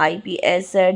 IPS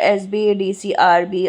SB DCRB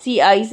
CIs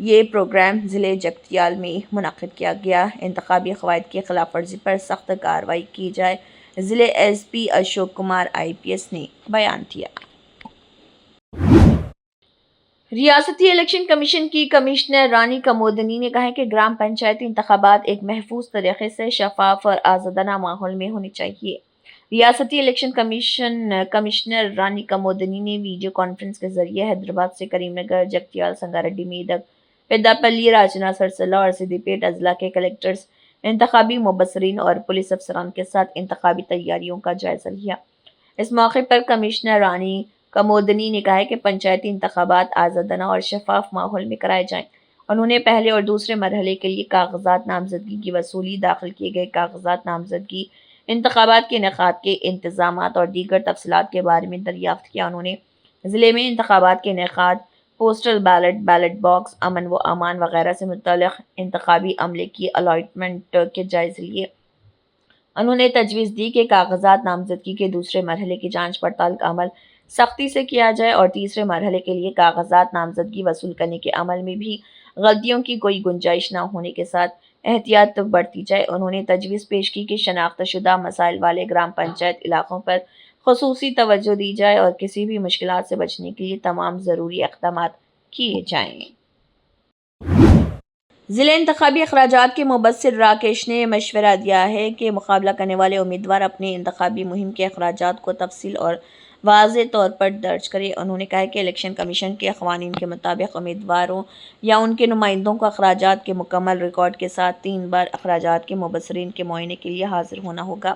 یہ programme ضلع جگتیال میں منعقد کیا گیا۔ انتخابی قواعد کی خلاف ورزی پر سخت کارروائی کی جائے، ضلع S P Ashok Kumar IPS نے بیان دیا۔ ریاستی الیکشن کمیشن کی کمشنر رانی کمودنی نے کہا ہے کہ گرام پنچایتی انتخابات ایک محفوظ طریقے سے شفاف اور آزادانہ ماحول میں ہونے چاہیے۔ ریاستی الیکشن کمشنر رانی کمودنی نے ویڈیو کانفرنس کے ذریعے حیدرآباد سے کریم نگر، جگتیال، سنگاریڈی، میدک، پیداپلی، راجنا، سرسلہ اور سدی پیٹ اضلاع کے کلکٹرز، انتخابی مبصرین اور پولیس افسران کے ساتھ انتخابی تیاریوں کا جائزہ لیا۔ اس موقع پر کمشنر رانی کمودنی نے کہا کہ پنچایتی انتخابات آزادانہ اور شفاف ماحول میں کرائے جائیں۔ انہوں نے پہلے اور دوسرے مرحلے کے لیے کاغذات نامزدگی کی وصولی، داخل کیے گئے کاغذات نامزدگی، انتخابات کے انعقاد کے انتظامات اور دیگر تفصیلات کے بارے میں دریافت کیا۔ انہوں نے ضلع میں انتخابات کے انعقاد، پوسٹل بیلٹ، بیلٹ باکس، امن و امان وغیرہ سے متعلق انتخابی عملے کی الاٹمنٹ کے جائزے لیے۔ انہوں نے تجویز دی کہ کاغذات نامزدگی کے دوسرے مرحلے کی جانچ پڑتال کا عمل سختی سے کیا جائے اور تیسرے مرحلے کے لیے کاغذات نامزدگی وصول کرنے کے عمل میں بھی غلطیوں کی کوئی گنجائش نہ ہونے کے ساتھ احتیاط برتی جائے۔ انہوں نے تجویز پیش کی کہ شناخت شدہ مسائل والے گرام پنچایت علاقوں پر خصوصی توجہ دی جائے اور کسی بھی مشکلات سے بچنے کے لیے تمام ضروری اقدامات کیے جائیں۔ ضلع انتخابی اخراجات کے مبصر راکیش نے مشورہ دیا ہے کہ مقابلہ کرنے والے امیدوار اپنے انتخابی مہم کے اخراجات کو تفصیل اور واضح طور پر درج کریں۔ انہوں نے کہا کہ الیکشن کمیشن کے قوانین کے مطابق امیدواروں یا ان کے نمائندوں کو اخراجات کے مکمل ریکارڈ کے ساتھ 3 بار اخراجات کے مبصرین کے معائنے کے لیے حاضر ہونا ہوگا۔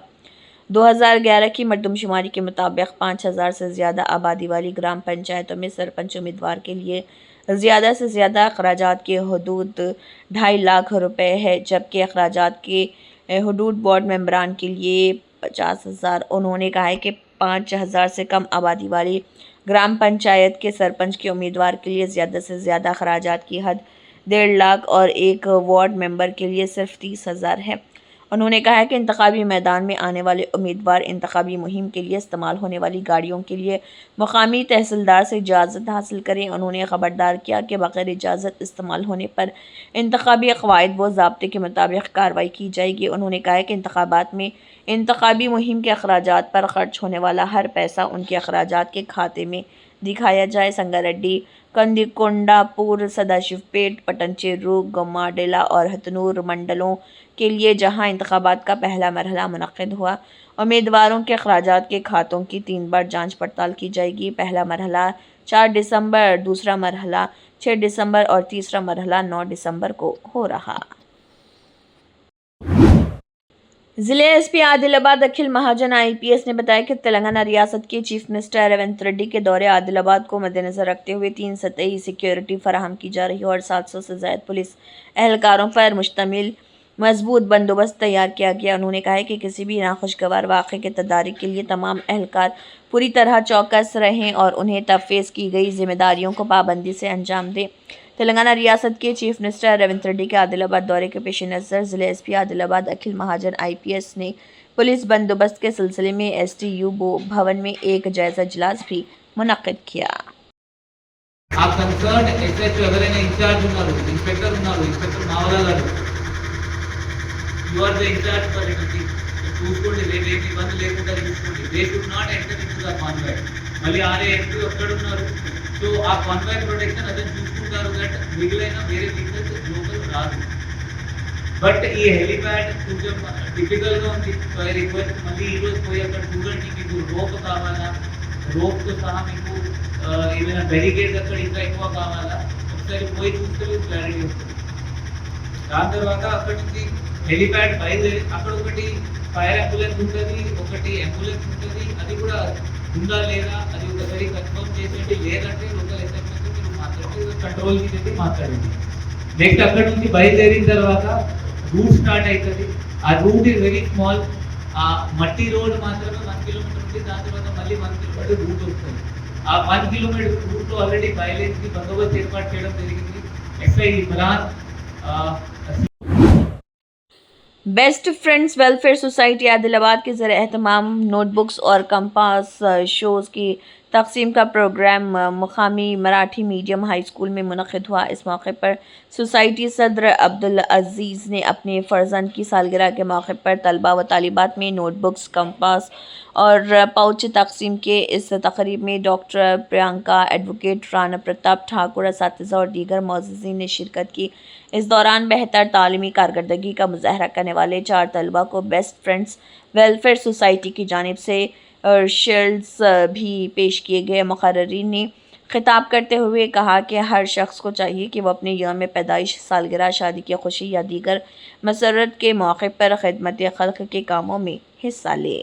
2011 کی مردم شماری کے مطابق 5000 سے زیادہ آبادی والی گرام پنچایتوں میں سرپنچ امیدوار کے لیے زیادہ سے زیادہ اخراجات کی حدود 2.5 لاکھ روپے ہے، جبکہ اخراجات کے حدود وارڈ ممبران کے لیے 50,000۔ انہوں نے کہا کہ 5,000 سے کم آبادی والی گرام پنچایت کے سرپنچ کے امیدوار کے لیے زیادہ سے زیادہ اخراجات کی حد 1.5 لاکھ اور ایک وارڈ ممبر کے لیے صرف 30,000 ہے۔ انہوں نے کہا کہ انتخابی میدان میں آنے والے امیدوار انتخابی مہم کے لیے استعمال ہونے والی گاڑیوں کے لیے مقامی تحصیلدار سے اجازت حاصل کریں۔ انہوں نے خبردار کیا کہ بغیر اجازت استعمال ہونے پر انتخابی قواعد و ضابطے کے مطابق کارروائی کی جائے گی۔ انہوں نے کہا کہ انتخابات میں انتخابی مہم کے اخراجات پر خرچ ہونے والا ہر پیسہ ان کے اخراجات کے کھاتے میں دکھایا جائے۔ سنگاریڈی، کندیکونڈا پور، سداشیو پیٹ، پٹنچیرو، گماڈیلا اور ہتنور منڈلوں کے لیے جہاں انتخابات کا پہلا مرحلہ منعقد ہوا، امیدواروں کے اخراجات کے کھاتوں کی 3 بار جانچ پڑتال کی جائے گی۔ پہلا مرحلہ 4 دسمبر، دوسرا مرحلہ 6 دسمبر اور تیسرا مرحلہ 9 دسمبر کو ہو رہا۔ ضلع ایس پی عادل آباد اکھل مہاجن IPS نے بتایا کہ تلنگانہ ریاست کے چیف منسٹر ریونت ریڈی کے دورے عادل آباد کو مد نظر رکھتے ہوئے 3 سطحی سیکیورٹی فراہم کی جا رہی ہے اور 700 سے زائد پولیس اہلکاروں پر مشتمل مضبوط بندوبست تیار کیا گیا۔ انہوں نے کہا کہ کسی بھی ناخوشگوار واقعے کے تدارک کے لیے تمام اہلکار پوری طرح چوکس رہیں اور انہیں تفویض کی گئی ذمہ داریوں کو پابندی سے انجام دیں۔ تلنگانہ ریاست کے چیف منسٹر ریونت ریڈی کے عادل آباد دورے کے پیش نظر ضلع ایس پی عادل آباد اکھل مہاجن IPS نے پولیس بندوبست کے سلسلے میں STU بھون میں ایک جائزہ اجلاس بھی منعقد کیا۔ సో ఆ కాన్వాయ్ ప్రొటెక్షన్ అదే చూసుకుంటారు దట్ మిగిలిన వేరే థింగ్స్ లోకల్ రాదు. బట్ ఈ హెలిప్యాడ్ కొంచెం డిఫికల్ట్గా ఉంది. సో ఐ రిక్వెస్ట్ మళ్ళీ ఈరోజు పోయి అక్కడ చూడండి, మీకు రోప్ కావాలా, రోప్తో సహా మీకు ఏమైనా బ్యారికేడ్స్ అక్కడ ఇంకా ఎక్కువ కావాలా, ఒకసారి పోయి చూస్తే మీకు క్లారిటీ వస్తుంది. దాని తర్వాత అక్కడి నుంచి హెలిప్యాడ్ బయలుదేరి అక్కడ ఒకటి ఫైర్ అంబులెన్స్ ఉంటుంది, ఒకటి అంబులెన్స్ ఉంటుంది. అది కూడా ఉందా లేదా అది ఒకసారి కన్ఫర్మ్ చేసేయండి. లేదంటే లోకల్ ఎస్ఎంఎస్తో మీరు మాట్లాడి కంట్రోల్ చేసి మాట్లాడండి. నెక్స్ట్ అక్కడ నుంచి బయలుదేరిన తర్వాత రూట్ స్టార్ట్ అవుతుంది. ఆ రూట్ ఈజ్ వెరీ స్మాల్. ఆ మట్టి రోడ్ మాత్రమే 1 కిలోమీటర్ ఉంది. దాని తర్వాత మళ్ళీ 1 కిలోమీటర్ రూట్ వస్తుంది. ఆ 1 కిలోమీటర్ రూట్లో ఆల్రెడీ బయలుదేరి బందోబస్తు ఏర్పాటు చేయడం జరిగింది. SI Imran, best friends welfare society Adilabad کے زیر اہتمام نوٹ بکس اور کمپاس شوز کی تقسیم کا پروگرام مقامی مراٹھی میڈیم ہائی اسکول میں منعقد ہوا۔ اس موقع پر سوسائٹی صدر عبدالعزیز نے اپنے فرزند کی سالگرہ کے موقع پر طلباء و طالبات میں نوٹ بکس، کمپاس اور پاؤچ تقسیم کیے۔ اس تقریب میں ڈاکٹر پرینکا، ایڈوکیٹ رانا پرتاپ ٹھاکر، اساتذہ اور دیگر معززین نے شرکت کی۔ اس دوران بہتر تعلیمی کارکردگی کا مظاہرہ کرنے والے 4 طلباء کو بیسٹ فرینڈز ویلفیئر سوسائٹی کی جانب سے شیلڈز بھی پیش کیے گئے۔ مقررین نے خطاب کرتے ہوئے کہا کہ ہر شخص کو چاہیے کہ وہ اپنے یوم پیدائش، سالگرہ، شادی کی خوشی یا دیگر مسرت کے موقع پر خدمت خلق کے کاموں میں حصہ لے۔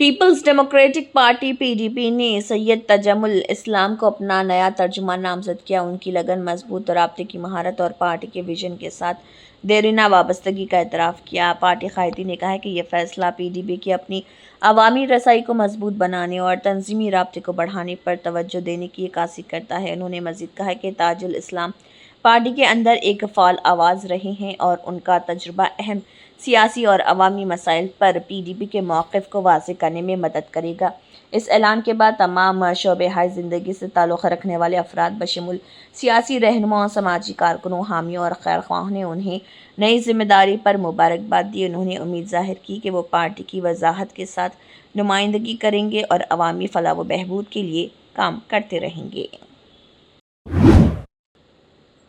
پیپلز ڈیموکریٹک پارٹی PDP نے سید تجمل الاسلام کو اپنا نیا ترجمان نامزد کیا۔ ان کی لگن، مضبوط رابطے کی مہارت اور پارٹی کے ویژن کے ساتھ دیرینہ وابستگی کا اعتراف کیا۔ پارٹی قائدین نے کہا کہ یہ فیصلہ PDP کی اپنی عوامی رسائی کو مضبوط بنانے اور تنظیمی رابطے کو بڑھانے پر توجہ دینے کی عکاسی کرتا ہے۔ انہوں نے مزید کہا کہ تاج الاسلام پارٹی کے اندر ایک فعال آواز رہے ہیں اور ان کا تجربہ اہم سیاسی اور عوامی مسائل پر PDP کے موقف کو واضح کرنے میں مدد کرے گا۔ اس اعلان کے بعد تمام شعبۂ زندگی سے تعلق رکھنے والے افراد بشمول سیاسی رہنماؤں، سماجی کارکنوں، حامیوں اور خیر خواہوں نے انہیں نئی ذمہ داری پر مبارکباد دی۔ انہوں نے امید ظاہر کی کہ وہ پارٹی کی وضاحت کے ساتھ نمائندگی کریں گے اور عوامی فلاح و بہبود کے لیے کام کرتے رہیں گے۔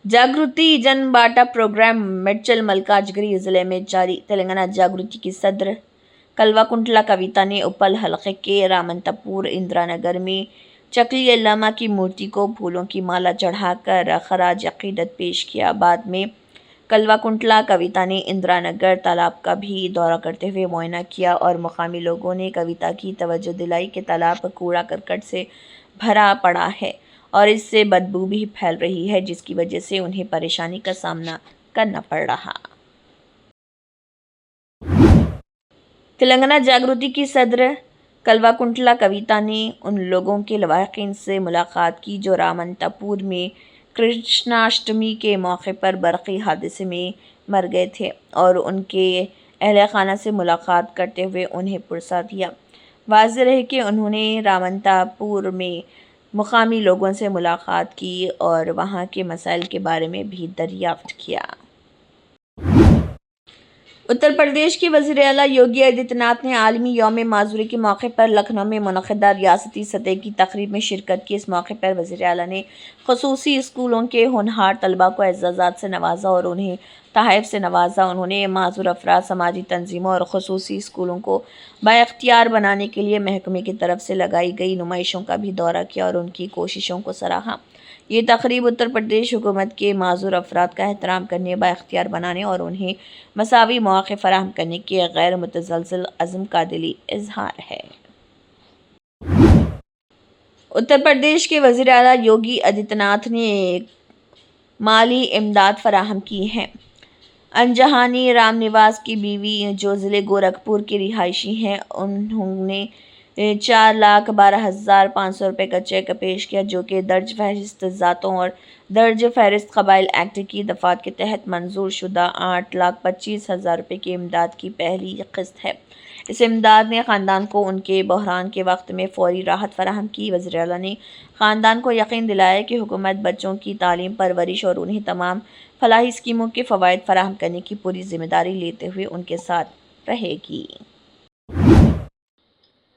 جاگرتی جن باٹا پروگرام میڈچل ملکاجگری ضلع میں جاری۔ تلنگانہ جاگرتی کی صدر کلوا کنٹلا کویتا نے اپل حلقے کے رامنتاپور اندرا نگر میں چکلی علامہ کی مورتی کو پھولوں کی مالا چڑھا کر خراج عقیدت پیش کیا۔ بعد میں کلوا کنٹلا کویتا نے اندرا نگر تالاب کا بھی دورہ کرتے ہوئے معائنہ کیا اور مقامی لوگوں نے کویتا کی توجہ دلائی کہ تالاب کوڑا کرکٹ سے بھرا پڑا ہے اور اس سے بدبو بھی پھیل رہی ہے، جس کی وجہ سے انہیں پریشانی کا سامنا کرنا پڑ رہا۔ تلنگانہ جاگرتی کی صدر کلوا کنٹلا کویتا نے ان لوگوں کے لواحقین سے ملاقات کی جو رامنتاپور میں کرشناشٹمی کے موقع پر برقی حادثے میں مر گئے تھے اور ان کے اہل خانہ سے ملاقات کرتے ہوئے انہیں پرسہ دیا۔ واضح رہے کہ انہوں نے رامنتاپور میں مقامی لوگوں سے ملاقات کی اور وہاں کے مسائل کے بارے میں بھی دریافت کیا۔ اتر پردیش کے وزیر اعلیٰ یوگی آدتیہ ناتھ نے عالمی یوم معذوری کے موقع پر لکھنؤ میں منعقدہ ریاستی سطح کی تقریب میں شرکت کی۔ اس موقع پر وزیر اعلیٰ نے خصوصی اسکولوں کے ہونہار طلباء کو اعزازات سے نوازا اور انہیں تحائف سے نوازا۔ انہوں نے معذور افراد، سماجی تنظیموں اور خصوصی اسکولوں کو بااختیار بنانے کے لیے محکمے کی طرف سے لگائی گئی نمائشوں کا بھی دورہ کیا اور ان کی کوششوں کو سراہا۔ یہ تقریب اتر پردیش حکومت کے معذور افراد کا احترام کرنے، بااختیار بنانے اور انہیں مساوی مواقع فراہم کرنے کے غیر متزلزل عزم کا دلی اظہار ہے۔ اتر پردیش کے وزیر اعلیٰ یوگی آدتیہ ناتھ نے مالی امداد فراہم کی ہے۔ انجہانی رام نواس کی بیوی جو ضلع گورکھپور کی رہائشی ہیں، انہوں نے 4,12,500 روپے کا چیک پیش کیا جو کہ درج فہرست ذاتوں اور درج فہرست قبائل ایکٹ کی دفعات کے تحت منظور شدہ 8,25,000 روپے کی امداد کی پہلی قسط ہے۔ اس امداد نے خاندان کو ان کے بحران کے وقت میں فوری راحت فراہم کی۔ وزیر اعلیٰ نے خاندان کو یقین دلایا کہ حکومت بچوں کی تعلیم، پرورش اور انہیں تمام فلاحی اسکیموں کے فوائد فراہم کرنے کی پوری ذمہ داری لیتے ہوئے ان کے ساتھ رہے گی۔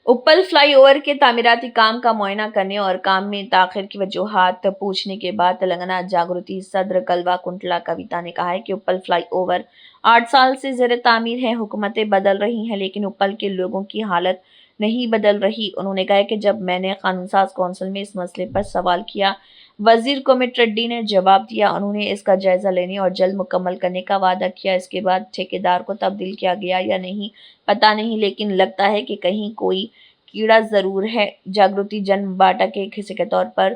اپل فلائی اوور کے تعمیراتی کام کا معائنہ کرنے اور کام میں تاخیر کی وجوہات پوچھنے کے بعد تلنگانہ جاگرتی صدر کلوا کنٹلا کویتا نے کہا کہ اپل فلائی اوور 8 سال سے زیر تعمیر ہے۔ حکومتیں بدل رہی ہیں لیکن اپل کے لوگوں کی حالت نہیں بدل رہی۔ انہوں نے کہا کہ جب میں نے قانون ساز کونسل میں اس مسئلے پر سوال کیا، وزیر کومٹ ریڈی نے جواب دیا۔ انہوں نے اس کا جائزہ لینے اور جلد مکمل کرنے کا وعدہ کیا۔ اس کے بعد ٹھیکیدار کو تبدیل کیا گیا یا نہیں پتہ نہیں، لیکن لگتا ہے کہ کہیں کوئی کیڑا ضرور ہے۔ جاگرتی جن باٹا کے ایک حصے کے طور پر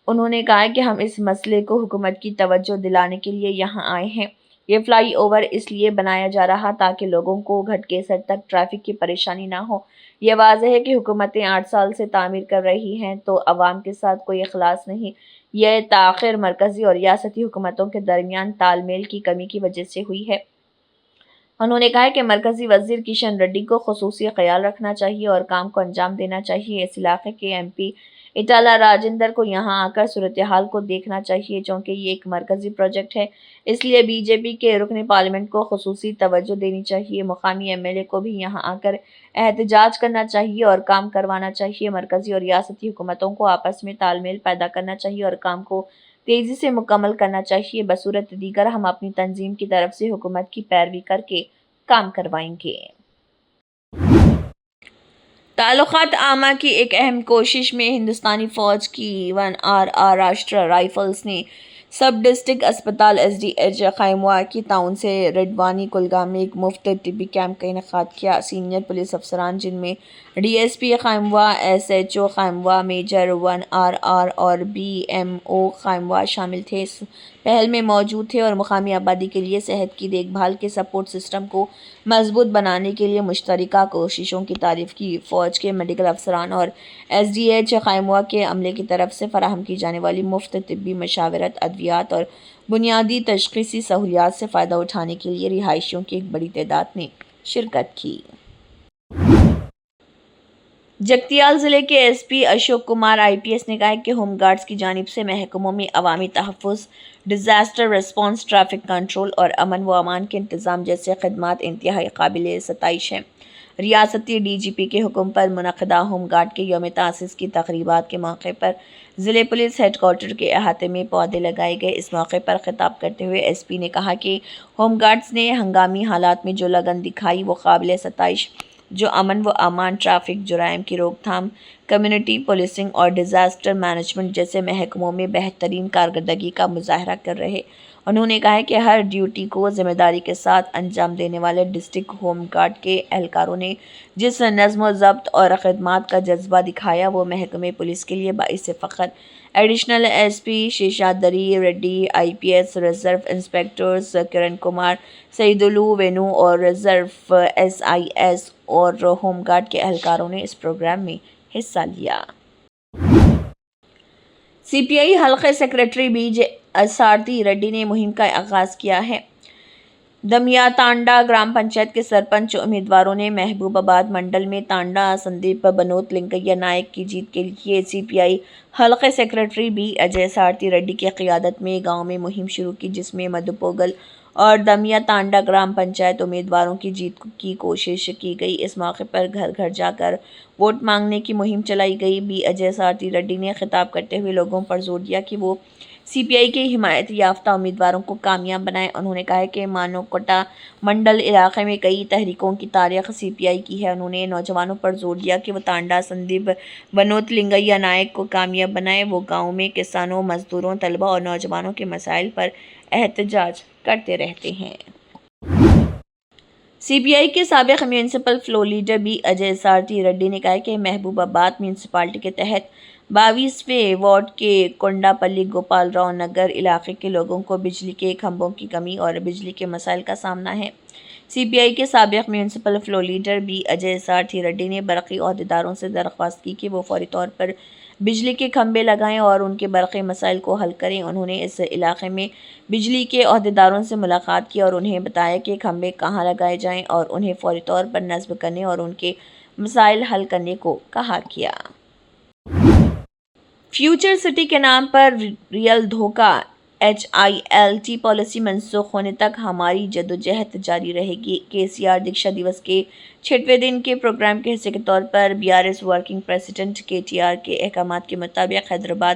انہوں نے کہا کہ ہم اس مسئلے کو حکومت کی توجہ دلانے کے لیے یہاں آئے ہیں۔ یہ فلائی اوور اس لیے بنایا جا رہا تاکہ لوگوں کو گھٹکیسر تک ٹریفک کی پریشانی نہ ہو۔ یہ واضح ہے کہ حکومتیں 8 سال سے تعمیر کر رہی ہیں تو عوام کے ساتھ کوئی اخلاص نہیں۔ یہ تاخیر مرکزی اور ریاستی حکومتوں کے درمیان تال میل کی کمی کی وجہ سے ہوئی ہے۔ انہوں نے کہا کہ مرکزی وزیر کشن ریڈی کو خصوصی خیال رکھنا چاہیے اور کام کو انجام دینا چاہیے۔ اس علاقے کے ایم پی اٹالہ راجندر کو یہاں آ کر صورتحال کو دیکھنا چاہیے، چونکہ یہ ایک مرکزی پروجیکٹ ہے، اس لیے بی جے پی کے رکن پارلیمنٹ کو خصوصی توجہ دینی چاہیے۔ مقامی ایم ایل اے کو بھی یہاں آ کر احتجاج کرنا چاہیے اور کام کروانا چاہیے۔ مرکزی اور ریاستی حکومتوں کو آپس میں تال میل پیدا کرنا چاہیے اور کام کو تیزی سے مکمل کرنا چاہیے۔ بصورت دیگر ہم اپنی تنظیم کی طرف سے حکومت کی پیروی کر کے کام کروائیں گے۔ تعلقات عامہ کی ایک اہم کوشش میں ہندوستانی فوج کی 1RR راشٹریہ رائفلز نے سب ڈسٹرکٹ اسپتال SDH خیموا کی تعاون سے رڈوانی کلگام میں ایک مفت طبی کیمپ کا انعقاد کیا۔ سینئر پولیس افسران جن میں DSP خیموا، SHO خیموا، میجر 1RR اور BMO خیموا شامل تھے، اس پہل میں موجود تھے اور مقامی آبادی کے لیے صحت کی دیکھ بھال کے سپورٹ سسٹم کو مضبوط بنانے کے لیے مشترکہ کوششوں کی تعریف کی۔ فوج کے میڈیکل افسران اور SDH خیموا کے عملے کی طرف سے فراہم کی جانے والی مفت طبی مشاورت، ادویات اور بنیادی تشخیصی سہولیات سے فائدہ اٹھانے کے لیے رہائشیوں کی ایک بڑی تعداد نے شرکت کی۔ جگتیال ضلع کے SP اشوک کمار IPS نے کہا کہ ہوم گارڈز کی جانب سے محکموں میں عوامی تحفظ، ڈیزاسٹر رسپانس، ٹریفک کنٹرول اور امن و امان کے انتظام جیسے خدمات انتہائی قابل ستائش ہیں۔ ریاستی DGP کے حکم پر منعقدہ ہوم گارڈ کے یوم تاسیس کی تقریبات کے موقع پر ضلع پولیس ہیڈ کوارٹر کے احاطے میں پودے لگائے گئے۔ اس موقع پر خطاب کرتے ہوئے SP نے کہا کہ ہوم گارڈز نے ہنگامی حالات میں جو لگن دکھائی وہ قابل ستائش، جو امن و امان، ٹریفک جرائم کی روک تھام، کمیونٹی پولیسنگ اور ڈیزاسٹر مینجمنٹ جیسے محکموں میں بہترین کارکردگی کا مظاہرہ کر رہے۔ انہوں نے کہا کہ ہر ڈیوٹی کو ذمہ داری کے ساتھ انجام دینے والے ڈسٹرکٹ ہوم گارڈ کے اہلکاروں نے جس نظم و ضبط اور خدمات کا جذبہ دکھایا وہ محکمہ پولیس کے لیے باعث فخر۔ Additional SP Sheshadri Reddy IPS، reserve inspectors Kiran Kumar, Saidulu Venu اور ریزرو SIS اور ہوم گارڈ کے اہلکاروں نے اس پروگرام میں حصہ لیا۔ CPI حلقہ سیکریٹری BJ سارتھی ریڈی نے مہم کا آغاز کیا ہے۔ دمیا تانڈا گرام پنچایت کے سرپنچ امیدواروں نے محبوب آباد منڈل میں تانڈا سندیپ بنوت لنگیا نائک کی جیت کے لیے CPI حلقہ سیکریٹری BJ سارتھی ریڈی کی قیادت میں گاؤں میں مہم شروع کی، جس میں مدھوپوگل اور دمیا تانڈا گرام پنچایت امیدواروں کی جیت کی کوشش کی گئی۔ اس موقع پر گھر گھر جا کر ووٹ مانگنے کی مہم چلائی گئی۔ BJ سارتھی ریڈی نے خطاب کرتے ہوئے لوگوں پر زور دیا کہ وہ CPI کے حمایت یافتہ امیدواروں کو کامیاب بنائیں۔ انہوں نے کہا کہ مانوکوٹا منڈل علاقے میں کئی تحریکوں کی تاریخ CPI کی ہے۔ انہوں نے نوجوانوں پر زور دیا کہ وہ تانڈا سندیپ بنوت لنگیا نائک کو کامیاب بنائیں۔ وہ گاؤں میں کسانوں، مزدوروں، طلبہ اور نوجوانوں کے مسائل پر احتجاج کرتے رہتے ہیں۔ CPI کے سابق municipal floor leader BJ Sarathi Reddy نے کہا کہ محبوب آباد میونسپلٹی کے تحت 22ویں وارڈ کے کونڈاپلی گوپال راؤ نگر علاقے کے لوگوں کو بجلی کے کھمبوں کی کمی اور بجلی کے مسائل کا سامنا ہے۔ CPI کے سابق municipal floor leader BJ Sarathi Reddy نے برقی عہدیداروں سے درخواست کی کہ وہ فوری طور پر بجلی کے کھمبے لگائیں اور ان کے برقی مسائل کو حل کریں۔ انہوں نے اس علاقے میں بجلی کے عہدیداروں سے ملاقات کی اور انہیں بتایا کہ کھمبے کہاں لگائے جائیں اور انہیں فوری طور پر نصب کرنے اور ان کے مسائل حل کرنے کو کہا کیا۔ فیوچر سٹی کے نام پر ریل دھوکہ، HILT پالیسی منسوخ ہونے تک ہماری جدوجہد جاری رہے گی۔ KCR دیکشا دیوس کے 6ویں دن کے پروگرام کے حصے کے طور پر BRS ورکنگ پریزیڈنٹ KTR کے احکامات کے مطابق حیدرآباد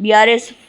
BRS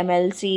MLC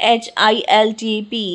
HILTP